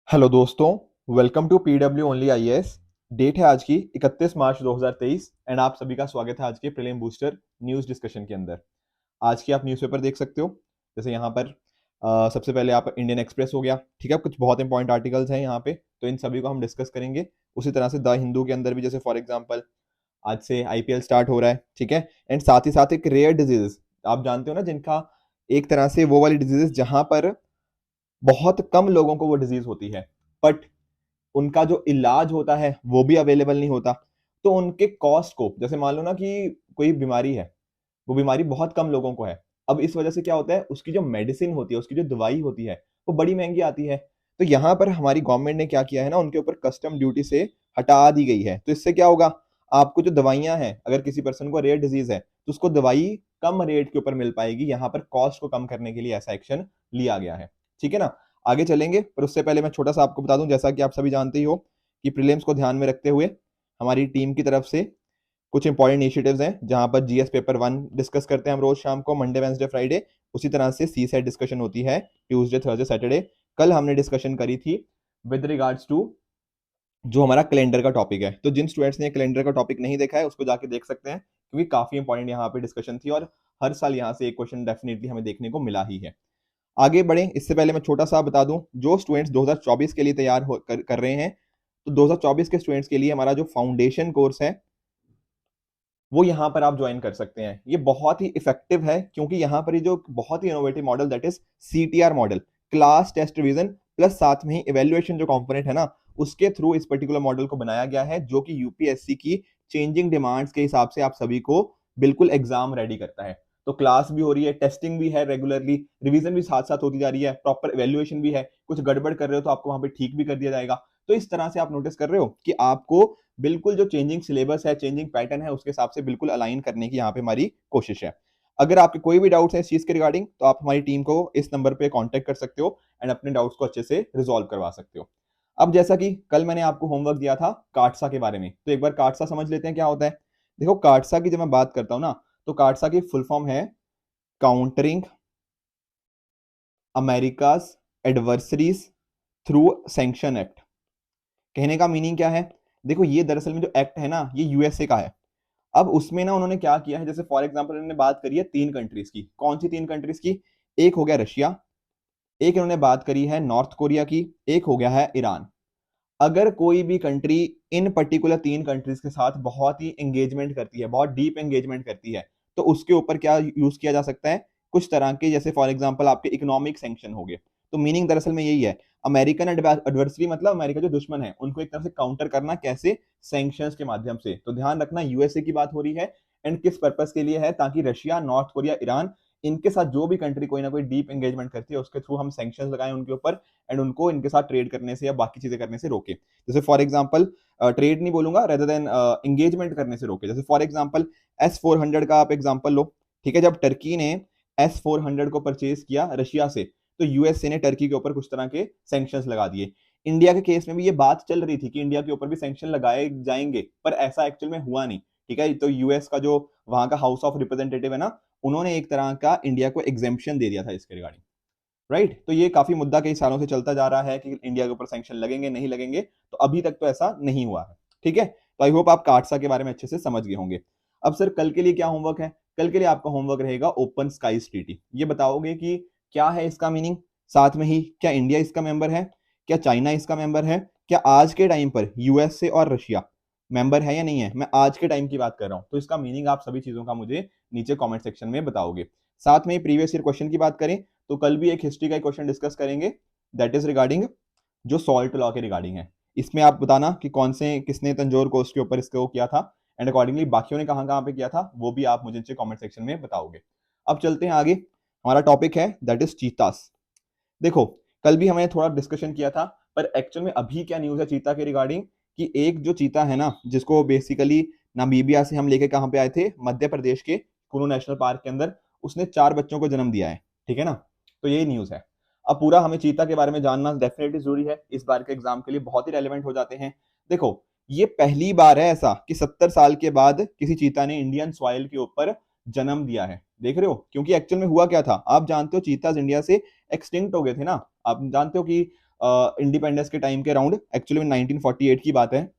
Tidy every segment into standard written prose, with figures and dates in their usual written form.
Hello दोस्तों, welcome to PW only IAS. Date है आज की 31 मार्च 2023 एंड आप सभी का स्वागत है आज के प्रीलिम बूस्टर न्यूज़ डिस्कशन के अंदर। आज की आप न्यूज़पेपर देख सकते हो। जैसे यहाँ पर सबसे पहले आप इंडियन एक्सप्रेस हो गया, ठीक है। कुछ बहुत इंपॉर्टेंट आर्टिकल्स हैं यहाँ पे, तो इन सभी को हम डिस्कस करेंगे। उसी तरह से द हिंदू के अंदर भी, जैसे फॉर एग्जांपल आज से आईपीएल स्टार्ट हो रहा है, ठीक है। एंड साथ ही साथ एक रेयर डिजीजेस आप जानते हो ना, जिनका एक तरह से वो वाली डिजीजेस जहां पर बहुत कम लोगों को वो डिजीज होती है, बट उनका जो इलाज होता है वो भी अवेलेबल नहीं होता। तो उनके कॉस्ट को, जैसे मान लो ना कि कोई बीमारी है, वो बीमारी बहुत कम लोगों को है। अब इस वजह से क्या होता है, उसकी जो मेडिसिन होती है, उसकी जो दवाई होती है, वो बड़ी महंगी आती है। तो यहाँ पर हमारी गवर्नमेंट ने क्या किया है ना, उनके ऊपर कस्टम ड्यूटी से हटा दी गई है। तो इससे क्या होगा, आपको जो दवाइयां हैं, अगर किसी पर्सन को रेयर डिजीज है तो उसको दवाई कम रेट के ऊपर मिल पाएगी। यहाँ पर कॉस्ट को कम करने के लिए ऐसा एक्शन लिया गया है, ठीक है ना। आगे चलेंगे, पर उससे पहले मैं छोटा सा आपको बता दूं, जैसा कि आप सभी जानते ही हो कि प्रीलिम्स को ध्यान में रखते हुए हमारी टीम की तरफ से कुछ इंपॉर्टेंट इनिशिएटिव्स हैं, जहां पर जीएस पेपर 1 डिस्कस करते हैं हम रोज शाम को, मंडे वेंसडे फ्राइडे। उसी तरह से सी सेट डिस्कशन होती है ट्यूसडे थर्सडे सैटरडे। कल हमने डिस्कशन करी थी विद रिगार्ड्स टू जो हमारा कैलेंडर का टॉपिक है। तो जिन स्टूडेंट्स ने कैलेंडर का टॉपिक नहीं देखा है उसको जाके देख सकते हैं, क्योंकि काफी इंपॉर्टेंट यहाँ पे डिस्कशन थी और हर साल यहाँ से एक क्वेश्चन डेफिनेटली हमें देखने को मिला ही है। आगे बढ़े इससे पहले मैं छोटा सा बता दूं, जो स्टूडेंट्स 2024 के लिए तैयार कर रहे हैं, तो 2024 के स्टूडेंट्स के लिए हमारा जो फाउंडेशन कोर्स है वो यहाँ पर आप ज्वाइन कर सकते हैं। ये बहुत ही इफेक्टिव है, क्योंकि यहाँ पर ये जो बहुत ही innovative model, that is CTR model, class test revision plus साथ में ही इवेल्युएशन जो कंपोनेंट है ना, उसके थ्रू इस पर्टिकुलर मॉडल को बनाया गया है, जो कि यूपीएससी की चेंजिंग डिमांड्स के हिसाब से आप सभी को बिल्कुल एग्जाम रेडी करता है। तो क्लास भी हो रही है, टेस्टिंग भी है, रेगुलरली रिवीजन भी साथ साथ होती जा रही है, प्रॉपर इवेल्युएशन भी है। कुछ गड़बड़ कर रहे हो तो आपको वहां पे ठीक भी कर दिया जाएगा। तो इस तरह से आप नोटिस कर रहे हो कि आपको बिल्कुल जो चेंजिंग सिलेबस है, चेंजिंग पैटर्न है, उसके हिसाब से बिल्कुल अलाइन करने की यहाँ पे हमारी कोशिश है। अगर आपके कोई भी डाउट्स है इस चीज के रिगार्डिंग, तो आप हमारी टीम को इस नंबर पे कांटेक्ट कर सकते हो एंड अपने डाउट्स को अच्छे से रिजॉल्व करवा सकते हो। अब जैसा कि कल मैंने आपको होमवर्क दिया था काटसा के बारे में, तो एक बार काटसा समझ लेते हैं क्या होता है। देखो, काटसा की जब मैं बात करता हूँ ना, तो काटसा की फुल फॉर्म है countering America's adversaries through sanction act. कहने का मीनिंग क्या है, देखो ये दरअसल में जो एक्ट है ना, ये यूएसए का है। अब उसमें ना उन्होंने क्या किया है, जैसे फॉर एग्जांपल उन्होंने बात करी है 3 कंट्रीज की। कौन सी 3 कंट्रीज की? एक हो गया रशिया, एक इन्होंने बात करी है नॉर्थ कोरिया की, एक हो गया है ईरान। अगर कोई भी कंट्री इन पर्टिकुलर 3 कंट्रीज के साथ बहुत ही एंगेजमेंट करती है, बहुत डीप एंगेजमेंट करती है, तो उसके ऊपर क्या यूज किया जा सकता है, कुछ तरह के, जैसे फॉर एग्जांपल आपके इकोनॉमिक सैंक्शन हो गए। तो मीनिंग दरअसल में यही है, अमेरिकन एडवर्सरी मतलब अमेरिका जो दुश्मन है उनको एक तरह से काउंटर करना, कैसे? सैंक्शंस के माध्यम से। तो ध्यान रखना यूएसए की बात हो रही है, एंड किस पर्पस के लिए है, ताकि रशिया, नॉर्थ कोरिया, ईरान, इनके साथ जो भी कंट्री कोई ना कोई डीप एंगेजमेंट करती है उसके थ्रू हम सैंक्शंस लगाएं उनके ऊपर, एंड उनको इनके साथ ट्रेड करने से या बाकी चीजें करने से रोके। जैसे फॉर एग्जांपल, ट्रेड नहीं बोलूंगा, रेदर देन एंगेजमेंट करने से रोके। जैसे फॉर एग्जांपल S-400 का आप एग्जांपल लो, ठीक है। जब टर्की ने S-400 को परचेज किया रशिया से, तो यूएसए ने टर्की के ऊपर कुछ तरह के सैंक्शंस लगा दिए। इंडिया के केस में भी ये बात चल रही थी कि इंडिया के ऊपर भी सैंक्शन लगाए जाएंगे, पर ऐसा एक्चुअल में हुआ नहीं, ठीक है। तो यूएस का जो वहां का हाउस ऑफ रिप्रेजेंटेटिव है ना, उन्होंने एक तरह का इंडिया को एग्जेम्पशन दे दिया था इसके रिगार्डिंग, राइट। तो ये काफी मुद्दा कई सालों से चलता जा रहा है कि इंडिया के ऊपर सैंक्शन लगेंगे नहीं लगेंगे, तो अभी तक तो ऐसा नहीं हुआ है, ठीक है। तो आई होप आप काटसा के बारे में अच्छे से समझ गए होंगे। अब सर कल के लिए क्या होमवर्क है? कल के लिए आपका होमवर्क रहेगा ओपन स्काईज ट्रीटी। ये बताओगे कि क्या है इसका मीनिंग, साथ में ही क्या इंडिया इसका मेंबर है, क्या चाइना इसका मेंबर है, क्या आज के टाइम पर यूएसए और रशिया मेंबर है या नहीं है। मैं आज के टाइम की बात कर रहा हूं, तो इसका मीनिंग आप सभी चीजों का मुझे नीचे कमेंट सेक्शन में बताओगे। साथ में प्रीवियस ईयर क्वेश्चन की बात करें, तो कल भी एक हिस्ट्री का क्वेश्चन डिस्कस करेंगे, दैट इज रिगार्डिंग जो सॉल्ट लॉ के रिगार्डिंग है। इसमें आप बताना कि कौन से किसने तंजौर कोस्ट के ऊपर इसको किया था, एंड अकॉर्डिंगली बाकियों ने कहां कहां पे किया था, वो भी आप मुझे नीचे कमेंट सेक्शन में बताओगे। अब चलते हैं आगे, हमारा टॉपिक है दैट इज चीतास। देखो, कल भी हमने थोड़ा डिस्कशन किया था, पर एक्चुअल में अभी क्या न्यूज है चीता के रिगार्डिंग, कि एक जो चीता है ना, जिसको बेसिकली नामीबिया से हम लेके कहां पे आए थे, मध्य प्रदेश के कुनु नेशनल पार्क के अंदर, उसने 4 बच्चों को जन्म दिया है, ठीक है ना। तो यही न्यूज है। अब पूरा हमें चीता के बारे में जानना डेफिनेटली जरूरी है, इस बार के एग्जाम के लिए बहुत ही रेलिवेंट हो जाते हैं। देखो, ये पहली बार है ऐसा कि 70 साल के बाद किसी चीता ने इंडियन सॉइल के ऊपर जन्म दिया है। देख रहे हो, क्योंकि एक्चुअल में हुआ क्या था, आप जानते हो चीताज इंडिया से एक्सटिंक्ट हो गए थे ना। आप जानते हो कि इंडिपेंडेंस के टाइम के अराउंड, एक्चुअली में 1948 की बात है,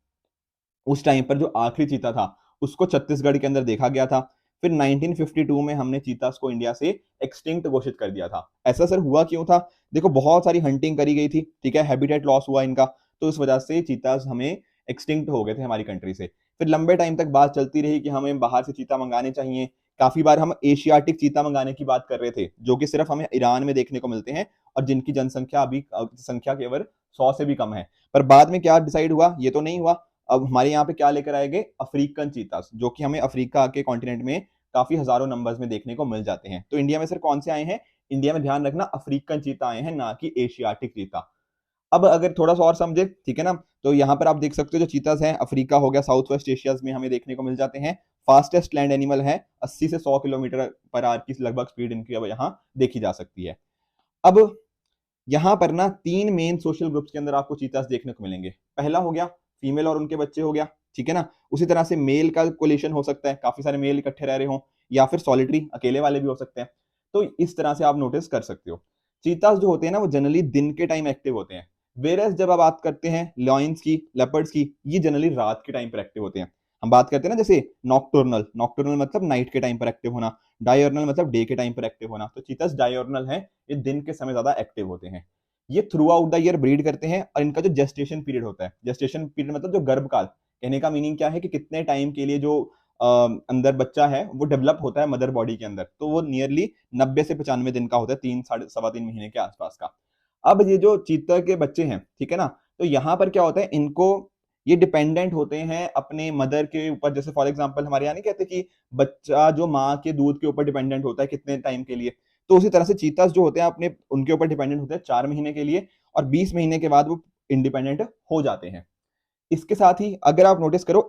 उस टाइम पर जो आखिरी चीता था उसको छत्तीसगढ़ के अंदर देखा गया था। फिर 1952 में हमने चीतास को इंडिया से एक्सटिंक्ट घोषित कर दिया था। ऐसा सर हुआ क्यों था? देखो बहुत सारी हंटिंग करी गई थी, ठीक है, हैबिटेट लॉस हुआ इनका, तो इस वजह से चीतास हमें एक्सटिंक्ट हो गए थे हमारी कंट्री से। फिर लंबे टाइम तक बात चलती रही कि हमें बाहर से चीता मंगाने चाहिए। काफी बार हम एशियाटिक चीता मंगाने की बात कर रहे थे, जो कि सिर्फ हमें ईरान में देखने को मिलते हैं और जिनकी जनसंख्या अभी संख्या केवल 100 से भी कम है। पर बाद में क्या डिसाइड हुआ, ये तो नहीं हुआ। अब हमारे यहाँ पे क्या लेकर आए गए? अफ्रीकन चीतास, जो कि हमें अफ्रीका के कॉन्टिनेंट में काफी हजारों नंबर्स में देखने को मिल जाते हैं। तो इंडिया में सर कौन से आए हैं? इंडिया में ध्यान रखना अफ्रीकन चीता आए हैं, ना कि एशियाटिक चीता। अब अगर थोड़ा सा और समझे, ठीक है ना, तो यहाँ पर आप देख सकते हो जो चीतास हैं, अफ्रीका हो गया, साउथ वेस्ट एशिया में हमें देखने को मिल जाते हैं। फास्टेस्ट लैंड एनिमल है, 80 से 100 किलोमीटर पर आवर की लगभग स्पीड इनकी अब यहाँ देखी जा सकती है। अब यहाँ पर ना 3 मेन सोशल ग्रुप्स के अंदर आपको चीतास देखने को मिलेंगे। पहला हो गया फीमेल और उनके बच्चे हो गया, ठीक है ना। उसी तरह से मेल का कोलिशन हो सकता है, काफी सारे मेल इकट्ठे रह रहे हो, या फिर सॉलिटरी अकेले वाले भी हो सकते हैं। तो इस तरह से आप नोटिस कर सकते हो। चीतास जो होते हैं ना वो जनरली दिन के टाइम एक्टिव होते हैं, वेरस जब आप बात करते हैं लॉयंस की, लेपर्ड्स की, ये जनरली रात के टाइम पर एक्टिव होते हैं। हम बात करते हैं ना जैसे नॉक्टर्नल, नॉक्टर्नल मतलब नाइट के टाइम पर एक्टिव होना, डायर्नल मतलब डे के टाइम पर एक्टिव होना। तो चीतास डायर्नल है, ये दिन के समय ज्यादा एक्टिव होते हैं। ये through out the year breed करते हैं, और इनका जो जेस्टेशन पीरियड होता है, जेस्टेशन पीरियड मतलब जो गर्भकाल, कहने का मीनिंग क्या है कि कितने टाइम के लिए जो अंदर बच्चा है वो डेवलप होता है मदर बॉडी के अंदर, तो वो नियरली 90 से 95 दिन का होता है, 3 साढ़े 3 महीने के आसपास का। अब ये जो चीता के बच्चे हैं, ठीक है ना, तो यहाँ पर क्या होता है, इनको ये डिपेंडेंट होते हैं अपने मदर के ऊपर। जैसे फॉर एग्जांपल हमारे यहाँ नहीं कहते कि बच्चा जो माँ के दूध के ऊपर डिपेंडेंट होता है कितने टाइम के लिए, तो उसी तरह से चीतास जो होते हैं अपने उनके ऊपर डिपेंडेंट होते हैं 4 महीने के लिए, और 20 महीने के बाद वो इंडिपेंडेंट हो जाते हैं। इसके साथ ही अगर आप नोटिस करो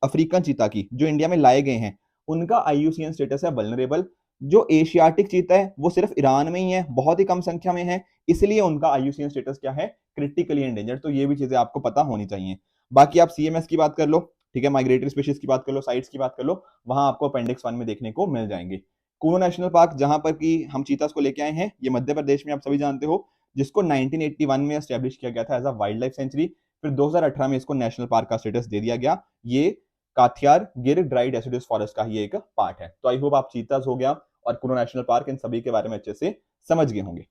अफ्रीकन चीता की जो इंडिया में लाए गए हैं, उनका IUCN स्टेटस है वल्नरेबल। जो एशियाटिक चीता है वो सिर्फ ईरान में ही है, बहुत ही कम संख्या में है, इसलिए उनका IUCN स्टेटस क्या है? Critically endangered. तो ये भी चीजें आपको पता होनी चाहिए। बाकी आप CMS की बात कर लो, ठीक है, माइग्रेटरी स्पीशीज की बात कर लो, साइट्स की बात कर लो, वहां आपको अपेंडिक्स 1 में देखने को मिल जाएंगे। कुनो नेशनल पार्क, जहां पर कि हम चीतास को लेके आए हैं, ये मध्य प्रदेश में आप सभी जानते हो, जिसको 1981 में एस्टेब्लिश किया गया था as a wild life sanctuary. फिर 2018 में इसको नेशनल पार्क का स्टेटस दे दिया गया। ये काथियार गिर ड्राई डेसिडुअस फॉरेस्ट का ही एक पार्ट है। तो आई होप आप चीतास हो गया और कुनो नेशनल पार्क, इन सभी के बारे में अच्छे से समझ गए होंगे।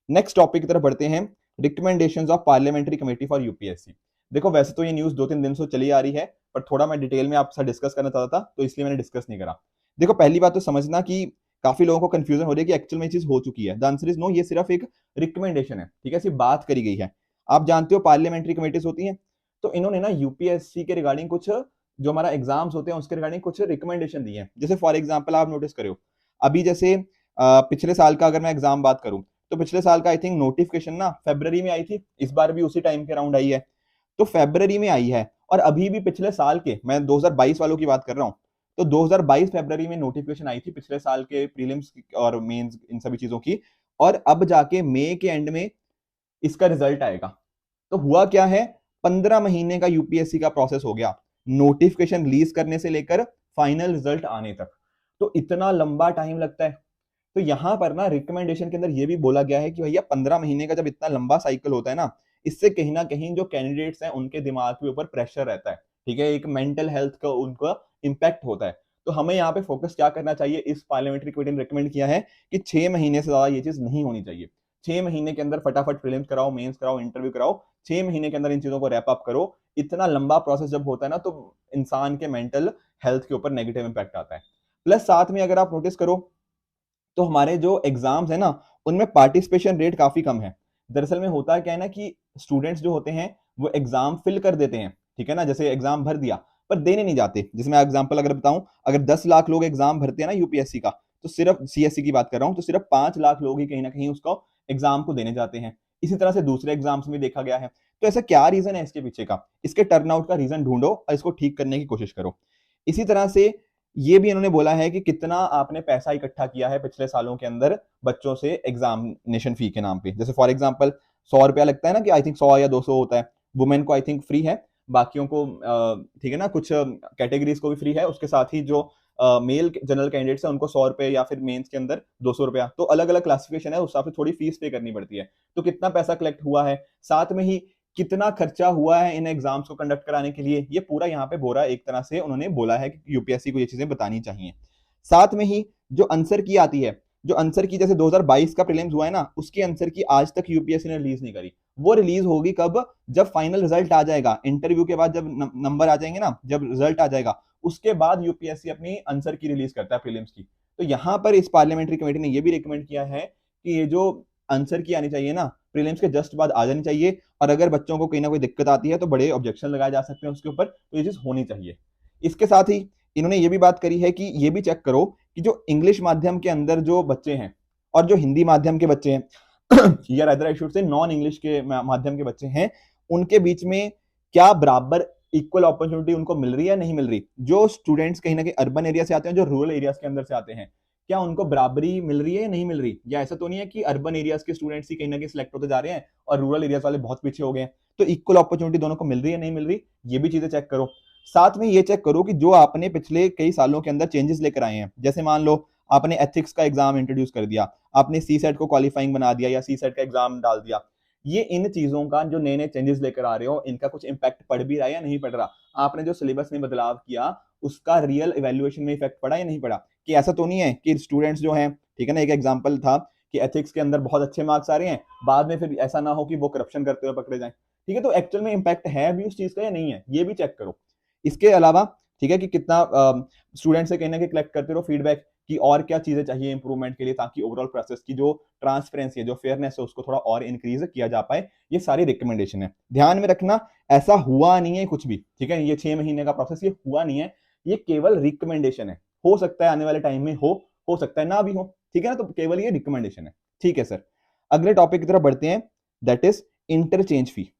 नेक्स्ट टॉपिक की तरफ बढ़ते हैं, recommendations of parliamentary committee for UPSC। देखो वैसे तो ये न्यूज 2-3 दिन से चली आ रही है, पर थोड़ा मैं डिटेल में आपसे डिस्कस करना चाहता था, तो इसलिए मैंने डिस्कस नहीं करा। देखो पहली बात तो समझना कि काफी लोगों को कंफ्यूजन हो रही है कि एक्चुअल में चीज हो चुकी है। द आंसर इज नो, ये सिर्फ एक रिकमेंडेशन है, ठीक है, सिर्फ बात करी गई है। आप जानते हो पार्लियामेंट्री कमेटीज होती हैं, तो इन्होंने ना UPSC के रिगार्डिंग कुछ जो हमारा एग्जाम्स होते हैं उसके रिगार्डिंग कुछ रिकमेंडेशन दी है। जैसे फॉर एग्जाम्पल आप नोटिस करो, अभी जैसे पिछले साल का अगर मैं एग्जाम बात करूं, तो पिछले साल का आई थिंक नोटिफिकेशन ना फरवरी में आई थी, इस बार भी उसी टाइम के अराउंड आई है। तो फरवरी में आई है, और अभी भी पिछले साल के, मैं 2022 वालों की बात कर रहा हूँ, तो 2022 फरवरी में नोटिफिकेशन आई थी पिछले साल के प्रीलिम्स और मेंस इन सभी चीजों की, और अब जाके मई के एंड में इसका रिजल्ट आएगा। तो हुआ क्या है, 15 महीने का UPSC का प्रोसेस हो गया, नोटिफिकेशन रिलीज करने से लेकर फाइनल रिजल्ट आने तक। तो इतना लंबा टाइम लगता है। तो यहां पर ना रिकमेंडेशन के अंदर ये भी बोला गया है कि भैया 15 महीने का जब इतना लंबा साइकिल होता है ना, इससे कहीं ना कहीं जो कैंडिडेट्स हैं उनके दिमाग के ऊपर प्रेशर रहता है, ठीक है, एक मेंटल हेल्थ का उनका इंपैक्ट होता है। तो हमें यहाँ पे फोकस क्या करना चाहिए, इस पार्लियामेंट्री कमेटी ने रिकमेंड किया है कि 6 महीने से ज्यादा ये चीज नहीं होनी चाहिए। 6 महीने के अंदर फटाफट प्रीलिम्स कराओ, मेंस कराओ, इंटरव्यू कराओ, 6 महीने के अंदर इन चीजों को रैप अप करो। इतना लंबा प्रोसेस जब होता है ना, तो इंसान के मेंटल हेल्थ के ऊपर नेगेटिव इंपैक्ट आता है। प्लस साथ में अगर आप नोटिस करो, तो हमारे जो एग्जाम्स है ना, उनमें पार्टिसिपेशन रेट काफी कम है। दरअसल में होता क्या है ना कि स्टूडेंट्स जो होते हैं वो एग्जाम फिल कर देते हैं, ठीक है ना, जैसे एग्जाम भर दिया पर देने नहीं जाते। जैसे मैं एग्जांपल अगर बताऊं, अगर 10 लाख लोग एग्जाम भरते हैं ना UPSC का, तो सिर्फ CSC की बात कर रहा हूं, तो सिर्फ 5 लाख लोग ही कहीं ना कहीं उसको एग्जाम को देने जाते हैं। इसी तरह से दूसरे एग्जाम्स में देखा गया है। तो ऐसा क्या रीजन है इसके पीछे का, इसके टर्नआउट का रीजन ढूंढो और इसको ठीक करने की कोशिश करो। इसी तरह से ये भी इन्होंने बोला है कि कितना आपने पैसा इकट्ठा किया है पिछले सालों के अंदर बच्चों से एग्जामिनेशन फी के नाम पे। जैसे फॉर एग्जांपल 100 रुपया लगता है ना, कि आई थिंक 100 या 200 होता है, वुमेन को आई थिंक फ्री है, बाकियों को ठीक है ना, कुछ कैटेगरीज को भी फ्री है, उसके साथ ही जो मेल जनरल कैंडिडेट्स है उनको 100 रुपए या फिर मेंस के अंदर 200 रुपया, तो अलग अलग क्लासिफिकेशन है, उस हिसाब से थोड़ी फीस पे करनी पड़ती है। तो कितना पैसा कलेक्ट हुआ है, साथ में ही कितना खर्चा हुआ है इन एग्जाम्स को कंडक्ट कराने के लिए, ये पूरा यहाँ पे बोरा एक तरह से उन्होंने बोला है कि यूपीएससी को ये चीजें बतानी चाहिए। साथ में ही जो आंसर की आती है, जो आंसर की जैसे 2022 का प्रीलिम्स हुआ है ना, उसकी आंसर की आज तक यूपीएससी ने रिलीज नहीं करी। वो रिलीज होगी कब, जब फाइनल रिजल्ट आ जाएगा, इंटरव्यू के बाद जब नंबर आ जाएंगे ना, जब रिजल्ट आ जाएगा उसके बाद यूपीएससी अपनी आंसर की रिलीज करता है प्रीलिम्स की। तो यहाँ पर इस पार्लियामेंट्री कमेटी ने यह भी रिकमेंड किया है कि ये जो आंसर की आनी चाहिए ना, प्रीलिम्स के जस्ट बाद आ जानी चाहिए, और अगर बच्चों को कहीं ना कोई दिक्कत आती है तो बड़े ऑब्जेक्शन लगाए जा सकते हैं उसके ऊपर, तो ये चीज होनी चाहिए। इसके साथ ही इन्होंने ये भी बात करी है कि ये भी चेक करो कि जो इंग्लिश माध्यम के अंदर जो बच्चे हैं और जो हिंदी माध्यम के बच्चे हैं या rather I should say non English के माध्यम के बच्चे हैं, उनके बीच में क्या बराबर इक्वल अपॉर्चुनिटी उनको मिल रही है नहीं मिल रही। जो स्टूडेंट्स कहीं ना कहीं अर्बन एरिया से आते हैं, जो रूरल एरियाज के अंदर से आते हैं, क्या उनको बराबरी मिल रही है या नहीं मिल रही, या ऐसा तो नहीं है कि अर्बन एरियाज के स्टूडेंट्स ही कहीं ना कहीं सिलेक्ट होते जा रहे हैं और रूरल एरियाज वाले बहुत पीछे हो गए हैं। तो इक्वल अपॉर्चुनिटी दोनों को मिल रही है नहीं मिल रही, ये भी चीजें चेक करो। साथ में ये चेक करो कि जो आपने पिछले कई सालों के अंदर चेंजेस लेकर आए हैं, जैसे मान लो आपने एथिक्स का एग्जाम इंट्रोड्यूस कर दिया, आपने सी सेट को क्वालिफाइंग बना दिया या सी सेट का एग्जाम डाल दिया, ये इन चीजों का जो नए नए चेंजेस लेकर आ रहे हो, इनका कुछ इंपैक्ट पड़ भी रहा है या नहीं पड़ रहा। आपने जो सिलेबस में बदलाव किया उसका रियल इवैल्यूएशन में इफेक्ट पड़ा या नहीं पड़ा। कि ऐसा तो नहीं है कि स्टूडेंट्स जो हैं, ठीक है ना, एक एग्जांपल था कि एथिक्स के अंदर बहुत अच्छे मार्क्स आ रहे हैं, बाद में फिर ऐसा ना हो कि वो करप्शन करते हुए पकड़े जाएं। ठीक है, तो एक्चुअल में इंपैक्ट है भी उस चीज का या नहीं है, ये भी चेक करो। इसके अलावा ठीक है कि कितना स्टूडेंट से कहीं ना कहीं कलेक्ट करते रहो फीडबैक कि और क्या चीजें चाहिए इंप्रूवमेंट के लिए, ताकि ओवरऑल प्रोसेस की जो ट्रांसपेरेंसी है, जो फेयरनेस है, उसको थोड़ा और इंक्रीज किया जा पाए। ये सारी रिकमेंडेशन है, ध्यान में रखना। ऐसा हुआ नहीं है कुछ भी, ठीक है, ये 6 महीने का प्रोसेस ये हुआ नहीं है, ये केवल रिकमेंडेशन है। हो सकता है आने वाले टाइम में हो सकता है ना भी हो, ठीक है ना, तो केवल ये रिकमेंडेशन है। ठीक है सर, अगले टॉपिक की तरफ बढ़ते हैं, दैट इज इंटरचेंज फी।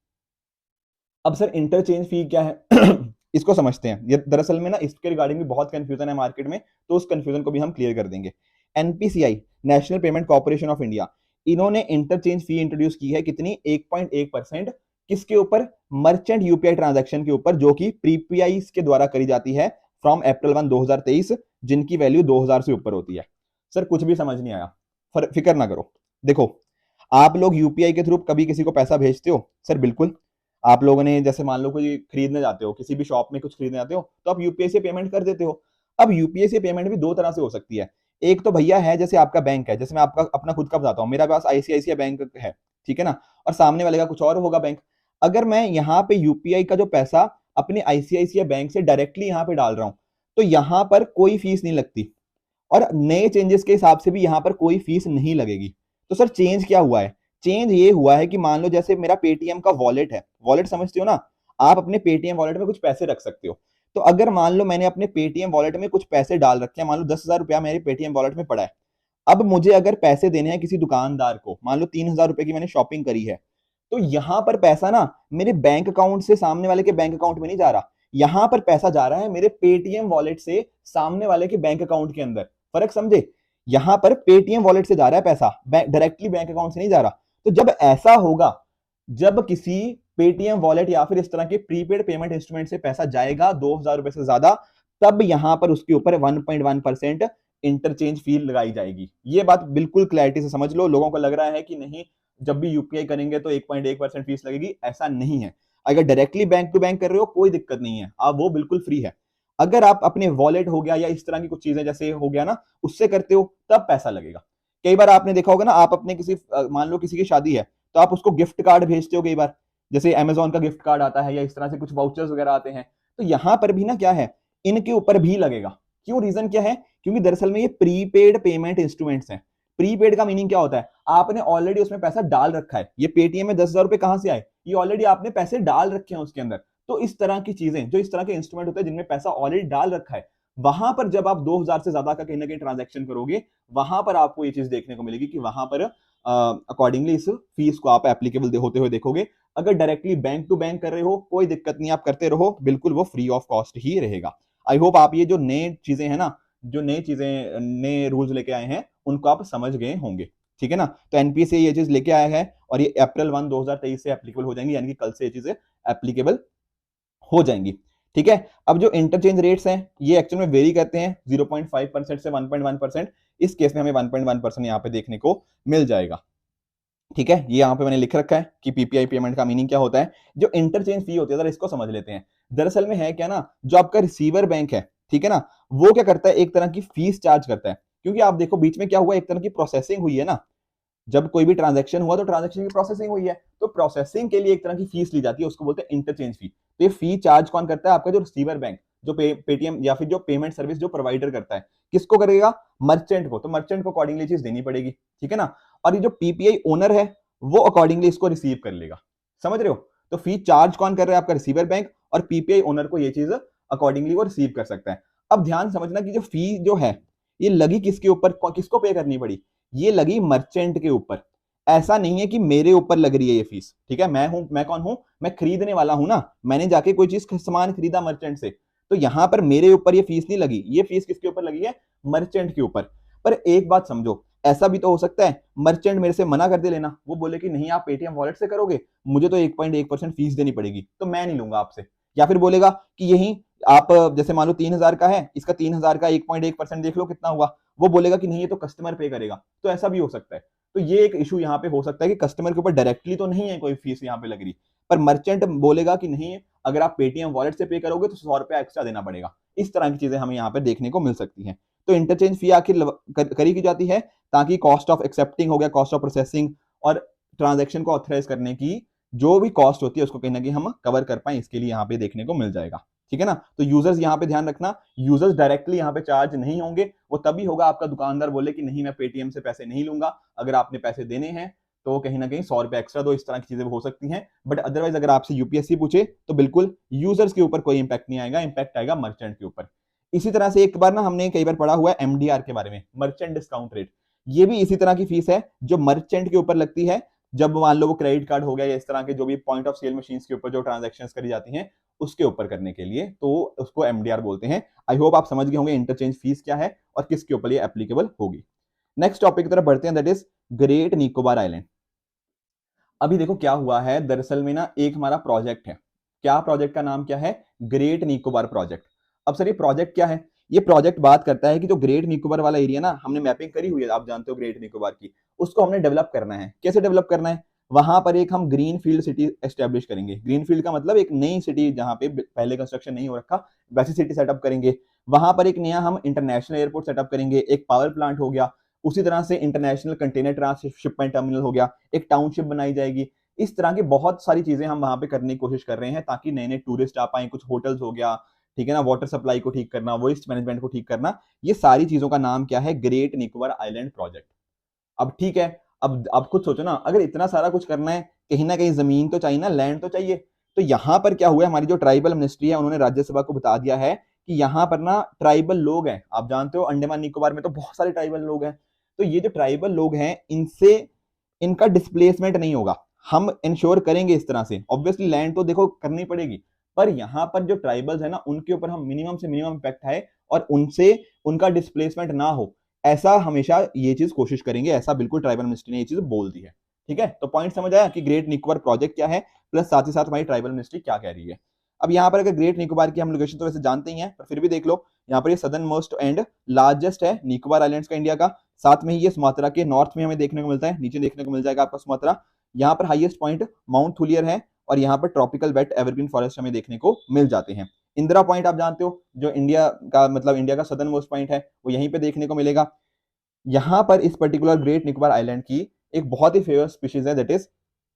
अब सर इंटरचेंज फी क्या है इसको समझते हैं। ये दरअसल में ना इसके रिगार्डिंग भी बहुत कंफ्यूजन है मार्केट में, तो उस कंफ्यूजन को भी हम क्लियर कर देंगे। NPCI, national payment corporation of India, इन्होंने इंटरचेंज फी इंट्रोड्यूस की है, कितनी, 1.1%। किसके ऊपर, मर्चेंट यूपीआई ट्रांजैक्शन के ऊपर, जो कि प्रीपीआई के द्वारा करी जाती है फ्रॉम अप्रैल 1, 2023, जिनकी वैल्यू 2000 से ऊपर होती है। सर कुछ भी समझ नहीं आया, फिक्र ना करो। देखो, आप लोग यूपीआई के थ्रू कभी किसी को पैसा भेजते हो? सर बिल्कुल। आप लोगों ने जैसे मान लो कोई खरीदने जाते हो, किसी भी शॉप में कुछ खरीदने जाते हो, तो आप यूपीआई से पेमेंट कर देते हो। अब यूपीआई से पेमेंट भी दो तरह से हो सकती है। एक तो भैया है जैसे आपका बैंक है, जैसे मैं आपका अपना खुद का बताता हूँ, मेरा पास आईसीआईसीआई बैंक है, ठीक है ना, और सामने वाले का कुछ और होगा बैंक। अगर मैं यहाँ पे यूपीआई का जो पैसा अपने आईसीआईसीआई बैंक से डायरेक्टली यहाँ पे डाल रहा हूँ, तो यहाँ पर कोई फीस नहीं लगती, और नए चेंजेस के हिसाब से भी यहाँ पर कोई फीस नहीं लगेगी। तो सर चेंज क्या हुआ है? चेंज ये हुआ है कि मान लो जैसे मेरा पेटीएम का वॉलेट है, वॉलेट समझते हो ना, आप अपने पेटीएम वॉलेट में कुछ पैसे रख सकते हो। तो अगर मान लो मैंने अपने पेटीएम वॉलेट में कुछ पैसे डाल रखे हैं, मान लो 10,000 रुपया मेरे पेटीएम वॉलेट में पड़ा है। अब मुझे अगर पैसे देने हैं किसी दुकानदार को, मान लो 3,000 रुपए की मैंने शॉपिंग करी है, तो यहां पर पैसा ना मेरे बैंक अकाउंट से सामने वाले के बैंक अकाउंट में नहीं जा रहा, यहां पर पैसा जा रहा है मेरे पेटीएम वॉलेट से सामने वाले के बैंक अकाउंट के अंदर। फर्क समझे? यहां पर पेटीएम वॉलेट से जा रहा है पैसा, डायरेक्टली बैंक अकाउंट से नहीं जा रहा। तो जब ऐसा होगा, जब किसी पेटीएम वॉलेट या फिर इस तरह के प्रीपेड पेमेंट इंस्ट्रूमेंट से पैसा जाएगा 2,000 रुपए से ज्यादा, तब यहां पर उसके ऊपर 1.1% इंटरचेंज फी लगाई जाएगी। ये बात बिल्कुल क्लैरिटी से समझ लो। लोगों को लग रहा है कि नहीं, जब भी यूपीआई करेंगे तो 1.1% फीस लगेगी, ऐसा नहीं है। अगर डायरेक्टली बैंक टू बैंक कर रहे हो कोई दिक्कत नहीं है, आप वो बिल्कुल फ्री है। अगर आप अपने वॉलेट हो गया या इस तरह की कुछ चीजें जैसे हो गया ना, उससे करते हो तब पैसा लगेगा। कई बार आपने देखा होगा ना, आप अपने किसी मान लो किसी की शादी है, तो आप उसको गिफ्ट कार्ड भेजते हो कई बार, जैसे अमेजोन का गिफ्ट कार्ड आता है या इस तरह से कुछ वाउचर्स वगैरह आते हैं। तो यहां पर भी ना क्या है, इनके ऊपर भी लगेगा। क्यों? रीजन क्या है? क्योंकि दरअसल में ये प्रीपेड पेमेंट इंस्ट्रूमेंट्स हैं। प्रीपेड का मीनिंग क्या होता है? आपने ऑलरेडी उसमें पैसा डाल रखा है। ये पेटीएम में 10,000 रुपए कहां से आए? ये ऑलरेडी आपने पैसे डाल रखे हैं उसके अंदर। तो इस तरह की चीजें, जो इस तरह के इंस्ट्रूमेंट होते हैं जिनमें पैसा ऑलरेडी डाल रखा है, वहां पर जब आप 2,000 से ज्यादा का कहीं ना कहीं ट्रांजैक्शन करोगे, वहां पर आपको ये चीज देखने को मिलेगी कि वहां पर अकॉर्डिंगली इस फीस को आप एप्लीकेबल होते हुए देखोगे। अगर डायरेक्टली बैंक टू बैंक कर रहे हो कोई दिक्कत नहीं, आप करते रहो, बिल्कुल वो फ्री ऑफ कॉस्ट ही रहेगा। आई होप आप ये जो नए चीजें हैं ना, जो नई चीजें, नए रूल्स लेके आए हैं, उनको आप समझ गए होंगे, ठीक है ना। तो एनपीसीआई ये चीज लेके आया है और ये अप्रैल 1, 2023 से एप्लीकेबल हो जाएंगी, यानी कि कल से ये चीजें एप्लीकेबल हो जाएंगी, ठीक है। अब जो इंटरचेंज रेट्स हैं ये एक्चुअल में वेरी करते हैं 0.5% से 1.1%। इस केस में हमें 1.1% यहाँ पे देखने को मिल जाएगा। ठीक है, ये यहाँ पे मैंने लिख रखा है कि पीपीआई पेमेंट का मीनिंग क्या होता है। जो इंटरचेंज फी होती है जरा इसको समझ लेते हैं। दरअसल में है क्या ना, जो आपका रिसीवर बैंक है, ठीक है ना, वो क्या करता है, एक तरह की फीस चार्ज करता है। क्योंकि आप देखो बीच में क्या हुआ, एक तरह की प्रोसेसिंग हुई है ना, जब कोई भी ट्रांजैक्शन हुआ तो ट्रांजैक्शन की प्रोसेसिंग हुई है, तो प्रोसेसिंग के लिए एक तरह की फीस ली जाती है, उसको बोलते हैं इंटरचेंज फी। तो ये फी चार्ज कौन करता है, आपका जो रिसीवर बैंक, जो पेटीएम या फिर जो पेमेंट सर्विस जो प्रोवाइडर करता है, किसको करेगा, मर्चेंट को। तो मर्चेंट को अकॉर्डिंगली चीज देनी पड़ेगी, ठीक है ना। और ये जो पीपीआई ओनर है वो अकॉर्डिंगली इसको रिसीव कर लेगा। समझ रहे हो, तो फी चार्ज कौन कर रहा है, आपका रिसीवर बैंक, और पीपीआई ओनर को ये चीज अकॉर्डिंगली वो रिसीव कर सकता है। अब ध्यान समझना कि जो फी जो है ये लगी किसके ऊपर, किसको पे करनी पड़ी, ये लगी मर्चेंट के ऊपर। ऐसा नहीं है कि मेरे ऊपर लग रही है ये फीस, ठीक है। मैं कौन हूं, मैं खरीदने वाला हूं ना, मैंने जाके कोई चीज सामान खरीदा मर्चेंट से, तो यहां पर मेरे ऊपर ये फीस नहीं लगी, ये फीस किसके ऊपर लगी है, मर्चेंट के ऊपर। पर एक बात समझो, ऐसा भी तो हो सकता है मर्चेंट मेरे से मना कर दे लेना, वो बोले कि नहीं आप पेटीएम वॉलेट से करोगे, मुझे तो 1.1% फीस देनी पड़ेगी, तो मैं नहीं लूंगा आपसे। या फिर बोलेगा कि यही आप जैसे मान लो 3,000 का है, इसका 3,000 का 1.1% देख लो कितना हुआ, वो बोलेगा कि नहीं ये तो कस्टमर पे करेगा, तो ऐसा भी हो सकता है। तो ये एक इशू यहाँ पे हो सकता है कि कस्टमर के ऊपर डायरेक्टली तो नहीं है कोई फीस यहाँ पे लग रही, पर मर्चेंट बोलेगा कि नहीं अगर आप पेटीएम वॉलेट से पे करोगे तो 100 रुपया एक्स्ट्रा देना पड़ेगा। इस तरह की चीजें हमें यहाँ पे देखने को मिल सकती हैं। तो इंटरचेंज फी आखिर करी की जाती है ताकि कॉस्ट ऑफ एक्सेप्टिंग हो गया, कॉस्ट ऑफ प्रोसेसिंग और ट्रांजेक्शन को ऑथराइज करने की जो भी कॉस्ट होती है उसको कहीं ना कहीं हम कवर कर पाए, इसके लिए यहाँ पे देखने को मिल जाएगा। ठीक है ना। तो यूजर्स यहाँ पे ध्यान रखना, यूजर्स डायरेक्टली यहाँ पे चार्ज नहीं होंगे, वो तभी होगा आपका दुकानदार बोले कि नहीं मैं पेटीएम से पैसे नहीं लूंगा, अगर आपने पैसे देने हैं तो कहीं ना कहीं 100 रुपए एक्स्ट्रा दो, इस तरह की चीजें हो सकती हैं। बट अदरवाइज अगर आपसे यूपीएससी पूछे तो बिल्कुल यूजर्स के ऊपर कोई इंपैक्ट नहीं आएगा, इंपैक्ट आएगा मर्चेंट के ऊपर। इसी तरह से एक बार ना हमने कई बार पढ़ा हुआ है एमडीआर के बारे में, मर्चेंट डिस्काउंट रेट। ये भी इसी तरह की फीस है जो मर्चेंट के ऊपर लगती है, जब मान लो वो क्रेडिट कार्ड हो गया या इस तरह के जो भी पॉइंट ऑफ सेल मशीन के ऊपर जो ट्रांजेक्शन करी जाती हैं उसके ऊपर करने के लिए, तो उसको एमडीआर बोलते हैं। आई होप आप समझ गए होंगे इंटरचेंज फीस क्या है और किसके ऊपर ये एप्लीकेबल होगी। नेक्स्ट टॉपिक की तरफ बढ़ते हैं, that is great Nicobar island. अभी देखो क्या हुआ है, दरअसल में ना एक हमारा प्रोजेक्ट है, क्या प्रोजेक्ट का नाम क्या है, ग्रेट निकोबार प्रोजेक्ट। अब सर ये प्रोजेक्ट क्या है, ये प्रोजेक्ट बात करता है कि जो ग्रेट निकोबार वाला एरिया ना हमने मैपिंग करी हुई है, आप जानते हो ग्रेट निकोबार की, उसको हमने डेवलप करना है। कैसे डेवलप करना है, वहां पर एक हम ग्रीन फील्ड सिटी एस्टेब्लिश करेंगे। ग्रीन फील्ड का मतलब एक नई सिटी जहां पे पहले कंस्ट्रक्शन नहीं हो रखा, वैसी सिटी सेटअप करेंगे। वहां पर एक नया हम इंटरनेशनल एयरपोर्ट सेटअप करेंगे, एक पावर प्लांट हो गया, उसी तरह से इंटरनेशनल कंटेनर ट्रांसशिपमेंट टर्मिनल हो गया, एक टाउनशिप बनाई जाएगी। इस तरह की बहुत सारी चीजें हम वहां पे करने की कोशिश कर रहे हैं ताकि नए नए टूरिस्ट आ पाए, कुछ होटल्स हो गया, ठीक है ना, वाटर सप्लाई को ठीक करना, वेस्ट मैनेजमेंट को ठीक करना, ये सारी चीजों का नाम क्या है, ग्रेट निकोबार आइलैंड प्रोजेक्ट। अब ठीक है, अब खुद सोचो ना, अगर इतना सारा कुछ करना है कहीं ना कहीं जमीन तो चाहिए ना, लैंड तो चाहिए। तो यहां पर क्या हुआ है, हमारी जो ट्राइबल मिनिस्ट्री है उन्होंने राज्यसभा को बता दिया है कि यहाँ पर ना ट्राइबल लोग हैं, आप जानते हो अंडमान निकोबार में तो बहुत सारे ट्राइबल लोग हैं, तो ये जो ट्राइबल लोग हैं इनसे इनका डिस्प्लेसमेंट नहीं होगा, हम इंश्योर करेंगे इस तरह से। ऑब्वियसली लैंड तो देखो करनी पड़ेगी, पर यहाँ पर जो ट्राइबल्स है ना उनके ऊपर हम मिनिमम से मिनिमम इम्पैक्ट है और उनसे उनका डिस्प्लेसमेंट ना हो, ऐसा हमेशा ये चीज कोशिश करेंगे, ऐसा बिल्कुल ट्राइबल मिनिस्ट्री ने ये चीज बोल दी है। ठीक है, तो पॉइंट समझ आया कि ग्रेट निकोबार प्रोजेक्ट क्या है, प्लस साथ ही साथ हमारी ट्राइबल मिनिस्ट्री क्या कह रही है। अब यहाँ पर अगर ग्रेट निकोबार की हम लोकेशन तो वैसे जानते ही हैं, पर फिर भी देख लो, यहाँ पर ये सदर्न मोस्ट एंड लार्जेस्ट है निकोबार आइलैंड्स का इंडिया का। साथ में ही ये सुमात्रा के नॉर्थ में हमें देखने को मिलता है, नीचे देखने को मिल जाएगा आपका सुमात्रा। यहाँ पर हाईएस्ट पॉइंट माउंट थुलियर है और यहाँ पर ट्रॉपिकल वेट एवरग्रीन फॉरेस्ट हमें देखने को मिल जाते हैं। इंदिरा पॉइंट आप जानते हो, जो इंडिया का मतलब इंडिया का सदर्न मोस्ट पॉइंट है, वो यहीं पे देखने को मिलेगा। यहाँ पर इस पर्टिकुलर ग्रेट निकोबार आइलैंड की एक बहुत ही फेमस स्पीशीज है, that is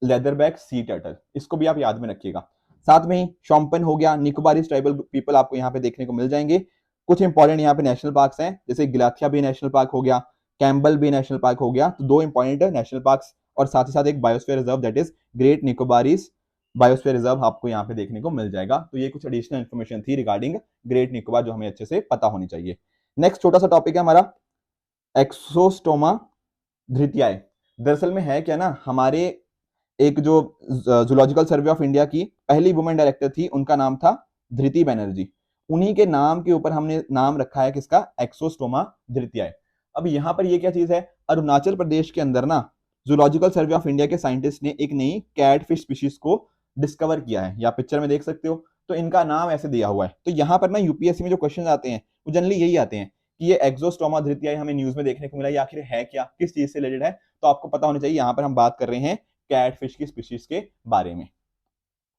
leatherback sea turtle, इसको भी आप याद में रखिएगा। साथ में ही शॉम्पेन हो गया, निकोबारी ट्राइबल पीपल आपको यहाँ पे देखने को मिल जाएंगे। कुछ इंपॉर्टेंट यहाँ पे नेशनल पार्क्स हैं, जैसे गिलाथिया बे नेशनल पार्क हो गया, कैम्बल बे नेशनल पार्क हो गया, तो दो इंपॉर्टेंट नेशनल पार्क्स, और साथ ही साथ एक biosphere reserve that is great Nicobarese biosphere reserve आपको यहाँ पे देखने को मिल जाएगा। तो ये कुछ एडिशनल इन्फॉर्मेशन थी रिगार्डिंग ग्रेट निकोबार जो हमें अच्छे से पता होनी चाहिए। नेक्स्ट छोटा सा टॉपिक है हमारा एक्सोस्टोमा धृतियाए। दरअसल में है क्या ना, हमारे एक जो जूलॉजिकल सर्वे ऑफ इंडिया की पहली वुमेन डायरेक्टर थी, उनका नाम था धृति बैनर्जी, उन्हीं के नाम के ऊपर हमने नाम रखा है किसका, एक्सोस्टोमा धृतियाए। अब यहाँ पर ये क्या चीज है, अरुणाचल प्रदेश के अंदर ना जूलॉजिकल सर्वे ऑफ इंडिया के साइंटिस्ट ने एक नई कैटफिश स्पीशीज को डिस्कवर किया है, या पिक्चर में देख सकते हो। तो इनका नाम ऐसे दिया हुआ है। तो यहाँ पर ना यूपीएससी में जो क्वेश्चन आते हैं वो जनरली यही आते हैं कि ये एक्सोस्टोमा धृतियाई हमें न्यूज में देखने को मिला, ये आखिर है क्या, किस चीज से रिलेटेड है, तो आपको पता होना चाहिए। यहाँ पर हम बात कर रहे हैं कैटफिश की स्पीशीज के बारे में,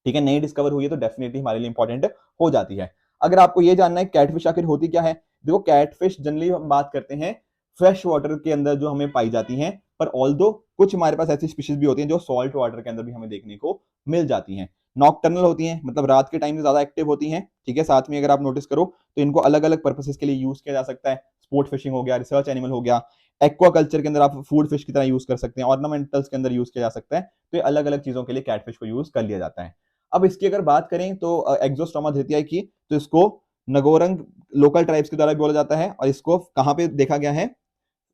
ठीक है, नई डिस्कवर हुई है तो डेफिनेटली हमारे लिए इंपॉर्टेंट हो जाती है। अगर आपको ये जानना है कैटफिश आखिर होती क्या है, देखो कैटफिश जनरली हम बात करते हैं फ्रेश वाटर के अंदर जो हमें पाई जाती हैं, पर ऑल्दो कुछ हमारे पास ऐसी स्पीशीज भी होती हैं जो सॉल्ट वाटर के अंदर भी हमें देखने को मिल जाती हैं। नॉकटर्नल होती हैं, मतलब रात के टाइम में ज्यादा एक्टिव होती हैं, ठीक है। साथ में अगर आप नोटिस करो तो इनको अलग अलग पर्पसेस के लिए यूज किया जा सकता है। स्पोर्ट फिशिंग हो गया, रिसर्च एनिमल हो गया, एक्वा कल्चर के अंदर आप फूड फिश की तरह यूज कर सकते हैं, ऑर्नामेंटल्स के अंदर यूज किया जा सकता है। तो ये अलग अलग चीजों के लिए कैटफिश को यूज कर लिया जाता है। अब इसकी अगर बात करें तो एक्सोस्टोमा धृतियाई की, तो इसको नगोरंग लोकल ट्राइब्स के द्वारा बोला जाता है, और इसको कहां पे देखा गया है,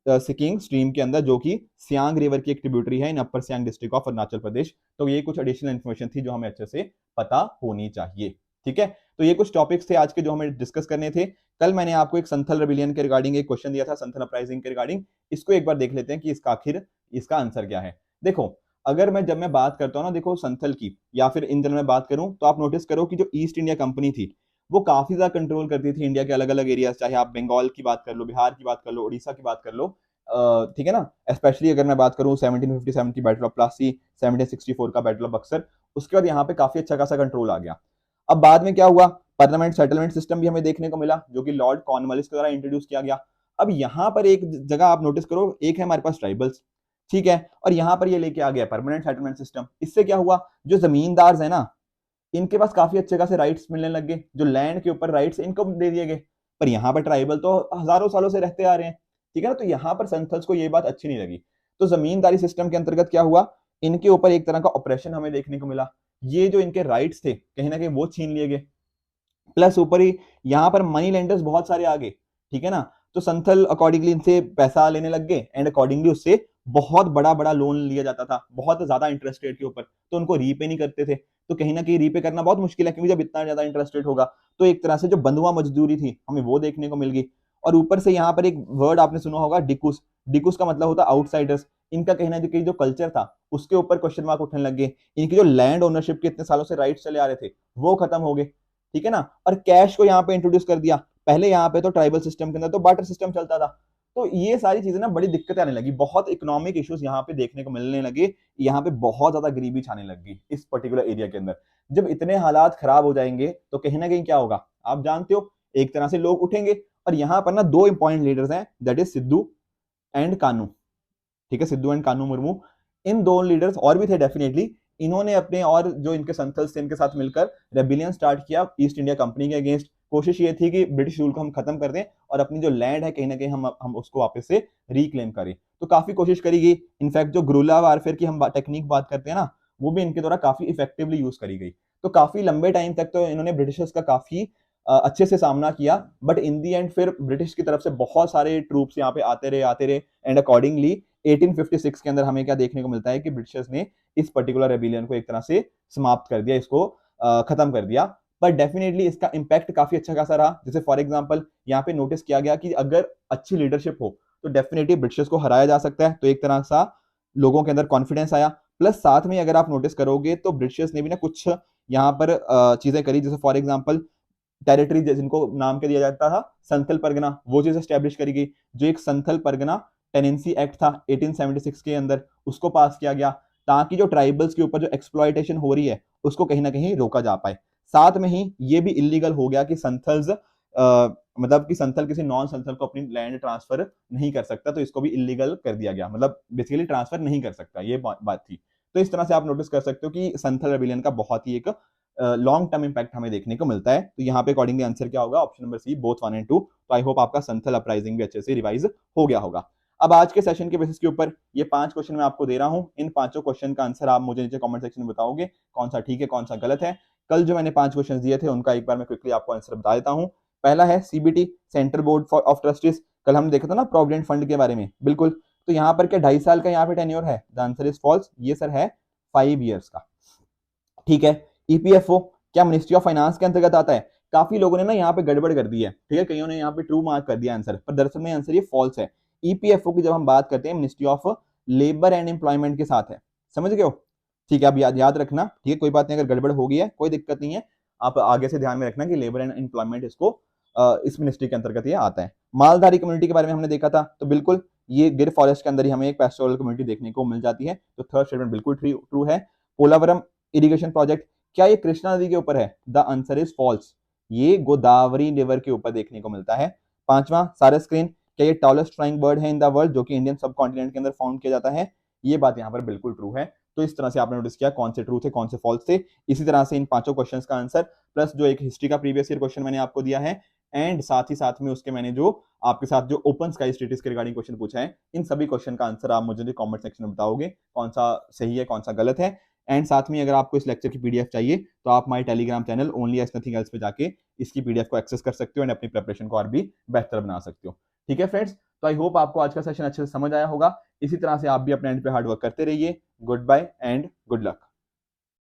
सिकिंग स्ट्रीम के अंदर, जो कि सियांग रिवर की एक ट्रिब्यूटरी है इन अपर सियांग डिस्ट्रिक्ट ऑफ अरुणाचल प्रदेश। तो ये कुछ एडिशनल इन्फॉर्मेशन थी जो हमें अच्छे से पता होनी चाहिए, ठीक है। तो ये कुछ टॉपिक्स थे आज के जो हमें डिस्कस करने थे। कल मैंने आपको एक संथल रेबिलियन के रिगार्डिंग एक क्वेश्चन दिया था, संथल अपराइजिंग के रिगार्डिंग, इसको एक बार देख लेते हैं कि इसका आखिर इसका आंसर क्या है। देखो अगर जब मैं बात करता हूँ ना, देखो संथल की या फिर इन जनरल में बात करूं, तो आप नोटिस करो कि जो ईस्ट इंडिया कंपनी थी वो काफी ज्यादा कंट्रोल करती थी इंडिया के अलग अलग एरियाज, चाहे आप बंगाल की बात कर लो, बिहार की बात कर लो, उड़ीसा की बात कर लो, ठीक है ना। स्पेशली अगर मैं बात करूं 1757 की बैटल ऑफ प्लासी, 1764 का बैटल ऑफ बक्सर, उसके बाद यहाँ पे काफी अच्छा खासा कंट्रोल आ गया। अब बाद में क्या हुआ, परमानेंट सेटलमेंट सिस्टम भी हमें देखने को मिला, जो कि लॉर्ड कॉर्नवालिस के द्वारा इंट्रोड्यूस किया गया। अब यहाँ पर एक जगह आप नोटिस करो, एक है हमारे पास ट्राइबल्स, ठीक है, और यहाँ पर ये लेके आ गया परमानेंट सेटलमेंट सिस्टम। इससे क्या हुआ, जो जमींदार है ना, इनके पास काफी अच्छे खासे राइट्स मिलने लग गए, जो लैंड के ऊपर राइट्स इनको दे दिए गए। पर यहाँ पर ट्राइबल तो हजारों सालों से रहते आ रहे हैं, ठीक है ना। तो यहाँ पर संथल्स को ये बात अच्छी नहीं लगी, तो जमींदारी सिस्टम के अंतर्गत क्या हुआ, इनके ऊपर एक तरह का ऑपरेशन हमें देखने को मिला। ये जो इनके राइट्स थे कहीं ना कहीं वो छीन लिए गए, प्लस ऊपर ही यहाँ पर मनी लेंडर्स बहुत सारे आ गए, ठीक है ना। तो संथल अकॉर्डिंगली इनसे पैसा लेने लग गए, एंड अकॉर्डिंगली उससे बहुत बड़ा बड़ा लोन लिया जाता था, बहुत ज्यादा इंटरेस्ट रेट के ऊपर, तो उनको रीपे नहीं करते थे। तो कहीं ना कहीं रीपे करना बहुत मुश्किल है, क्योंकि जब इतना ज्यादा इंटरेस्ट रेट होगा, तो एक तरह से जो बंधुआ मजदूरी थी हमें वो देखने को मिल गई। और ऊपर से यहाँ पर एक वर्ड आपने सुना होगा, डिकुस। डिकुस का मतलब होता है आउटसाइडर्स। इनका कहना है कि जो कल्चर था उसके ऊपर क्वेश्चन मार्क उठने लग गए, इनकी जो लैंड ओनरशिप के इतने सालों से राइट्स चले आ रहे थे वो खत्म हो गए, ठीक है ना। और कैश को यहाँ पे इंट्रोड्यूस कर दिया। पहले यहाँ पे तो ट्राइबल सिस्टम के अंदर तो बार्टर सिस्टम चलता था। तो ये सारी चीजें ना बड़ी दिक्कतें आने लगी, बहुत इकोनॉमिक इश्यूज यहाँ पे देखने को मिलने लगे, यहाँ पे बहुत ज्यादा गरीबी छाने लग गई इस पर्टिकुलर एरिया के अंदर। जब इतने हालात खराब हो जाएंगे तो कहीं ना कहीं क्या होगा, आप जानते हो, एक तरह से लोग उठेंगे। और यहाँ पर ना दो इंपॉर्टेंट लीडर्स हैं, दैट इज सिद्धू एंड कानू, ठीक है, सिद्धू एंड कानू मुर्मू। इन दो लीडर्स और भी थे डेफिनेटली, इन्होंने अपने और जो इनके संथल्स थे इनके साथ मिलकर रेबिलियन स्टार्ट किया ईस्ट इंडिया कंपनी के अगेंस्ट। कोशिश ये थी कि ब्रिटिश रूल को हम खत्म कर दें और अपनी जो लैंड है कहीं ना कहीं हम उसको वापस से रिक्लेम करें। तो काफी कोशिश करी गई। इनफैक्ट जो गुरिल्ला वारफेयर की हम टेक्निक बात करते हैं ना, वो भी इनके द्वारा काफी इफेक्टिवली यूज करी गई। तो काफी लंबे टाइम तक तो इन्होंने ब्रिटिशर्स का काफी अच्छे से सामना किया, बट इन दी एंड फिर ब्रिटिश की तरफ से बहुत सारे ट्रूप्स यहाँ पे आते रहे, एंड अकॉर्डिंगली 1856 के अंदर हमें क्या देखने को मिलता है कि ब्रिटिशर्स ने इस पर्टिकुलर रेबिलियन को एक तरह से समाप्त कर दिया, इसको खत्म कर दिया। पर डेफिनेटली इसका इंपैक्ट काफी अच्छा खासा रहा। जैसे फॉर एग्जांपल यहाँ पे नोटिस किया गया कि अगर अच्छी लीडरशिप हो तो डेफिनेटली ब्रिटिशर्स को हराया जा सकता है। तो एक तरह सा लोगों के अंदर कॉन्फिडेंस आया। प्लस साथ में अगर आप नोटिस करोगे तो ब्रिटिशर्स ने भी ना कुछ यहाँ पर चीजें करी, जैसे फॉर एग्जाम्पल टेरिटरी जिनको नाम के दिया जाता था संथल परगना, वो चीज एस्टेब्लिश करी गई। जो एक संथल परगना टेनेंसी एक्ट था 1876 के अंदर, उसको पास किया गया, ताकि जो ट्राइबल्स के ऊपर जो एक्सप्लॉयटेशन हो रही है उसको कहीं ना कहीं रोका जा पाए। साथ में ही ये भी इलीगल हो गया कि संथल्स मतलब कि संथल किसी नॉन संथल को अपनी लैंड ट्रांसफर नहीं कर सकता, तो इसको भी इलीगल कर दिया गया, मतलब बेसिकली ट्रांसफर नहीं कर सकता, ये बात थी। तो इस तरह से आप नोटिस कर सकते हो कि संथल रेबिलियन का बहुत ही एक लॉन्ग टर्म इंपैक्ट हमें देखने को मिलता है। तो यहाँ पे अकॉर्डिंगली आंसर क्या होगा, ऑप्शन नंबर सी, बोथ 1 और 2। तो आई होप आपका संथल अपराइजिंग भी अच्छे से रिवाइज हो गया होगा। अब आज के सेशन के बेसिस के ऊपर ये 5 क्वेश्चन मैं आपको दे रहा हूं, इन 5 क्वेश्चन का आंसर आप मुझे नीचे कमेंट सेक्शन में बताओगे कौन सा ठीक है कौन सा गलत है। कल जो मैंने 5 क्वेश्चन दिए थे उनका एक बार मैं क्विकली आपको आंसर बता देता हूं। पहला है CBT, central board of trustees. कल हम देखा था ना प्रोविडेंट फंड के बारे में, बिल्कुल। तो यहाँ पर क्या 2.5 साल का यहाँ पे टेन्योर है, द आंसर इज फॉल्स, ये सर है 5 ईयर्स का, ठीक है। ईपीएफओ क्या मिनिस्ट्री ऑफ फाइनेंस के अंतर्गत आता है? काफी लोगों ने ना यहाँ पे गड़बड़ कर दी है, ठीक है, कईयों ने यहाँ पे ट्रू मार्क कर दिया आंसर, पर दरअसल में आंसर ये फॉल्स है। ईपीएफओ की जब हम बात करते हैं ministry of labour and employment के साथ है, समझ गए हो, ठीक है। अब याद रखना, ठीक है, कोई बात नहीं, अगर गड़बड़ हो गई है कोई दिक्कत नहीं है, आप आगे से ध्यान में रखना कि लेबर एंड एम्प्लॉयमेंट इसको इस मिनिस्ट्री के अंतर्गत ये आता है। मालधारी कम्युनिटी के बारे में हमने देखा था, तो बिल्कुल ये गिर फॉरेस्ट के अंदर ही हमें एक पेस्टोरल कम्युनिटी देखने को मिल जाती है, तो थर्ड स्टेटमेंट बिल्कुल ट्रू है। पोलावरम इरिगेशन प्रोजेक्ट, क्या ये कृष्णा नदी के ऊपर है? द आंसर इज फॉल्स, ये गोदावरी रिवर के ऊपर देखने को मिलता है। पांचवा, सारस क्रेन, क्या ये टॉलेस्ट फ्लाइंग बर्ड है इन द वर्ल्ड, जो कि इंडियन सब कॉन्टिनेंट के अंदर फाउंड किया जाता है? ये बात यहाँ पर बिल्कुल ट्रू है। तो इस तरह से आपने नोटिस किया कौन से ट्रू थे कौन से फॉल्स थे। इसी तरह से इन पांचों क्वेश्चंस का आंसर प्लस जो एक हिस्ट्री का प्रीवियस ईयर क्वेश्चन मैंने आपको दिया है, एंड साथ ही साथ में उसके मैंने जो आपके साथ जो ओपन स्काई स्टेटस के रिगार्डिंग क्वेश्चन पूछा है, इन सभी क्वेश्चन का आंसर आप मुझे कमेंट सेक्शन में बताओगे कौन सा सही है कौन सा गलत है। एंड साथ में अगर आपको इस लेक्चर की पीडीएफ चाहिए तो आप my Telegram channel only as nothing else पे जाके इसकी पीडीएफ को एक्सेस कर सकते हो एंड अपनी प्रिपरेशन को और भी बेहतर बना सकते हो। ठीक है फ्रेंड्स, तो आई होप आपको आज का सेशन अच्छे से समझ आया होगा। इसी तरह से आप भी अपने एंड पे हार्ड वर्क करते रहिए। Good bye and good luck.